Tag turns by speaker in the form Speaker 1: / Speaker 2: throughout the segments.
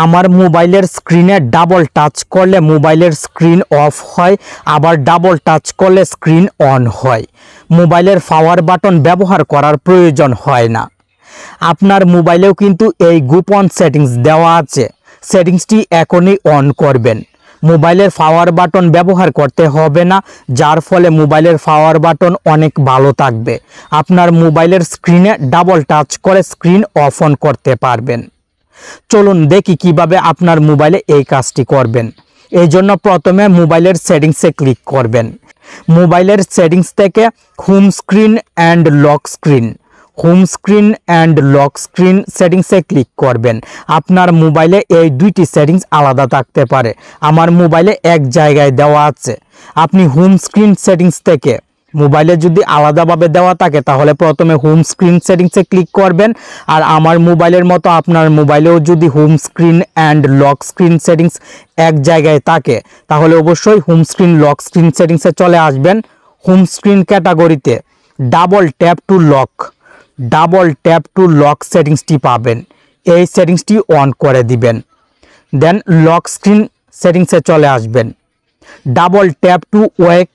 Speaker 1: আমার মোবাইলের স্ক্রিনে ডাবল টাচ করলে মোবাইলের স্ক্রিন অফ হয়, আবার ডাবল টাচ করলে স্ক্রিন অন হয়। মোবাইলের পাওয়ার বাটন ব্যবহার করার প্রয়োজন হয় না। আপনার মোবাইলেও কিন্তু এই গোপন সেটিংস দেওয়া আছে। সেটিংসটি এখনই অন করবেন। মোবাইলের পাওয়ার বাটন ব্যবহার করতে হবে না, যার ফলে মোবাইলের পাওয়ার বাটন অনেক ভালো থাকবে। আপনার মোবাইলের স্ক্রিনে ডাবল টাচ করে স্ক্রিন অফ অন করতে পারবেন। চলুন দেখি কিভাবে আপনার মোবাইলে এই কাজটি করবেন। এই জন্য প্রথমে মোবাইলের সেটিংসে ক্লিক করবেন। মোবাইলের সেটিংস থেকে home screen and lock screen সেটিংসে ক্লিক করবেন। আপনার মোবাইলে এই দুইটি সেটিংস আলাদা থাকতে পারে, আমার মোবাইলে এক জায়গায় দেওয়া আছে। আপনি হোম স্ক্রিন সেটিংস থেকে, মোবাইলে যদি আলাদাভাবে দেওয়া থাকে তাহলে প্রথমে হোম স্ক্রিন সেটিংসে ক্লিক করবেন। আর আমার মোবাইলের মতো আপনার মোবাইলেও যদি home screen and lock screen settings এক জায়গায় থাকে তাহলে অবশ্যই হোম স্ক্রিন লক স্ক্রিন সেটিংসে চলে আসবেন। হোম স্ক্রিন ক্যাটাগরিতে ডাবল ট্যাপ টু লক সেটিংসটি পাবেন। এই সেটিংসটি অন করে দিবেন। দেন লক স্ক্রিন সেটিংসে চলে আসবেন। Double tap two ওয়েক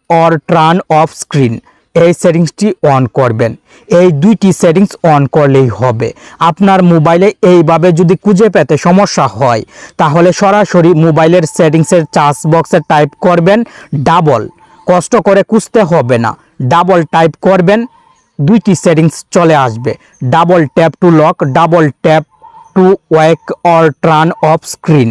Speaker 1: or turn off screen, এই সেটিংসটি অন করবেন। এই দুইটি সেটিংস অন করলেই হবে। আপনার মোবাইলে এইভাবে যদি খুঁজে পেতে সমস্যা হয় তাহলে সরাসরি মোবাইলের সেটিংসের সার্চ বক্সে টাইপ করবেন ডাবল, কষ্ট করে খুঁজতে হবে না, ডাবল টাইপ করবেন, দুইটি সেটিংস চলে আসবে। Double tap two lock, double tap two ওয়েক or turn off screen,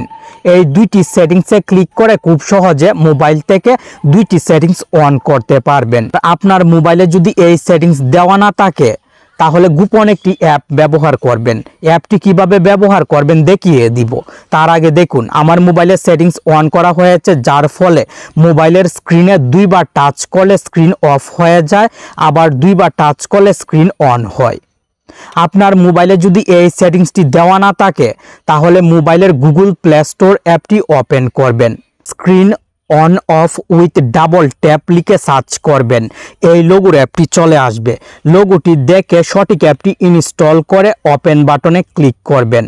Speaker 1: এই দুইটি সেটিংসে ক্লিক করে খুব সহজে মোবাইল থেকে দুইটি সেটিংস অন করতে পারবেন। আপনার মোবাইলে যদি এই সেটিংস দেওয়া না থাকে তাহলে গোপন একটি অ্যাপ ব্যবহার করবেন। অ্যাপটি কিভাবে ব্যবহার করবেন দেখিয়ে দিব। তার আগে দেখুন আমার মোবাইলের সেটিংস অন করা হয়েছে, যার ফলে মোবাইলের স্ক্রিনে দুইবার টাচ করলে স্ক্রিন অফ হয়ে যায়, আবার দুইবার টাচ করলে স্ক্রিন অন হয়। আপনার মোবাইলে যদি এই সেটিংসটি দেওয়া না থাকে তাহলে মোবাইলের গুগল প্লে স্টোর অ্যাপটি ওপেন করবেন। Screen on of with double tap লিখে সার্চ করবেন। এই লোগোর অ্যাপটি চলে আসবে। লোগোটি দেখে সঠিক অ্যাপটি ইনস্টল করে ওপেন বাটনে ক্লিক করবেন।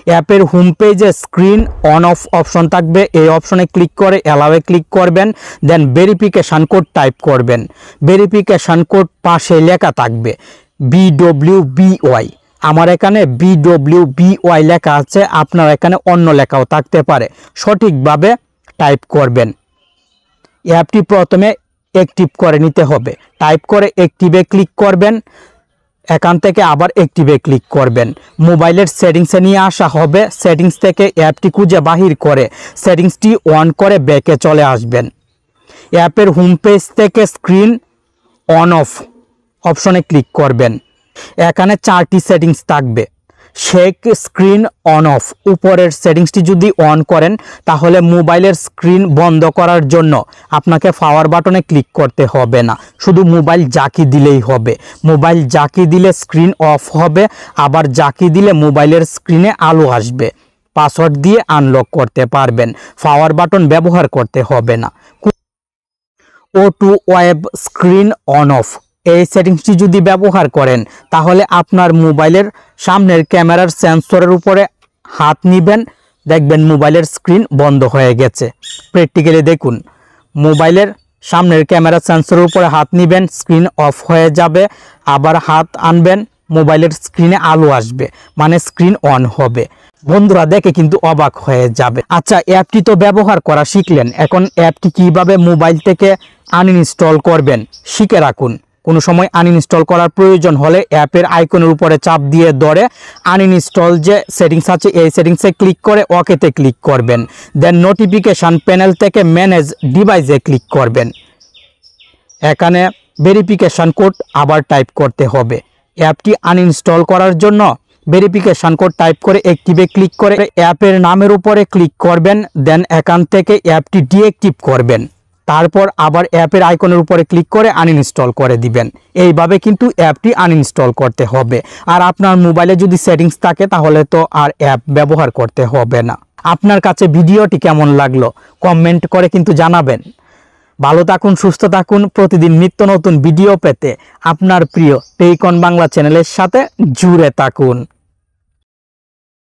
Speaker 1: অ্যাপের হোম পেজে স্ক্রিন অন অফ অপশন থাকবে, এই অপশনে ক্লিক করে অ্যালাওয়ে ক্লিক করবেন। দেন ভেরিফিকেশান কোড টাইপ করবেন। ভেরিফিকেশান কোড পাশে লেখা থাকবে BWBY, আমার এখানে BWBY লেখা আছে, আপনার এখানে অন্য লেখাও থাকতে পারে। সঠিকভাবে টাইপ করবেন। অ্যাপটি প্রথমে অ্যাক্টিভ করে নিতে হবে। টাইপ করে অ্যাক্টিভে ক্লিক করবেন। এখান থেকে আবার অ্যাক্টিভে ক্লিক করবেন। মোবাইলের সেটিংসে নিয়ে আসা হবে। সেটিংস থেকে অ্যাপটি খুঁজে বাহির করে সেটিংসটি অন করে ব্যাকে চলে আসবেন। অ্যাপের হোম পেজ থেকে স্ক্রিন অন অফ অপশনে ক্লিক করবেন। এখানে 4টি সেটিংস থাকবে। শেক স্ক্রিন অন অফ, উপরের সেটিংসটি যদি অন করেন তাহলে মোবাইলের স্ক্রিন বন্ধ করার জন্য আপনাকে পাওয়ার বাটনে ক্লিক করতে হবে না, শুধু মোবাইল জাকি দিলেই হবে। মোবাইল জাকি দিলে স্ক্রিন অফ হবে, আবার জাকি দিলে মোবাইলের স্ক্রিনে আলো আসবে। পাসওয়ার্ড দিয়ে আনলক করতে পারবেন, পাওয়ার বাটন ব্যবহার করতে হবে না। O2 web screen on of, এই সেটিংসটি যদি ব্যবহার করেন তাহলে আপনার মোবাইলের সামনের ক্যামেরার সেন্সরের উপরে হাত নিবেন, দেখবেন মোবাইলের স্ক্রিন বন্ধ হয়ে গেছে। প্র্যাকটিক্যালি দেখুন, মোবাইলের সামনের ক্যামেরা সেন্সরের উপরে হাত নিবেন, স্ক্রিন অফ হয়ে যাবে। আবার হাত আনবেন, মোবাইলের স্ক্রিনে আলো আসবে, মানে স্ক্রিন অন হবে। বন্ধুরা দেখে কিন্তু অবাক হয়ে যাবে। আচ্ছা, অ্যাপটি তো ব্যবহার করা শিখলেন, এখন অ্যাপটি কিভাবে মোবাইল থেকে আনইনস্টল করবেন শিখে রাখুন। কোনো সময় আনইনস্টল করার প্রয়োজন হলে অ্যাপের আইকনের উপরে চাপ দিয়ে ধরে আনইনস্টল যে সেটিংস আছে এই সেটিংসে ক্লিক করে ওকেতে ক্লিক করবেন। দেন নোটিফিকেশান প্যানেল থেকে ম্যানেজ ডিভাইসে ক্লিক করবেন। এখানে ভেরিফিকেশান কোড আবার টাইপ করতে হবে। অ্যাপটি আনইনস্টল করার জন্য ভেরিফিকেশান কোড টাইপ করে অ্যাক্টিভে ক্লিক করে অ্যাপের নামের উপরে ক্লিক করবেন। দেন এখান থেকে অ্যাপটি ডিঅ্যাক্টিভ করবেন। তারপর আবার অ্যাপের আইকনের উপরে ক্লিক করে আনইনস্টল করে দিবেন। এইভাবে কিন্তু অ্যাপটি আনইনস্টল করতে হবে। আর আপনার মোবাইলে যদি সেটিংস থাকে তাহলে তো আর অ্যাপ ব্যবহার করতে হবে না। আপনার কাছে ভিডিওটি কেমন লাগলো কমেন্ট করে কিন্তু জানাবেন। ভালো থাকুন, সুস্থ থাকুন। প্রতিদিন নিত্য নতুন ভিডিও পেতে আপনার প্রিয় টেক অন বাংলা চ্যানেলের সাথে জুড়ে থাকুন।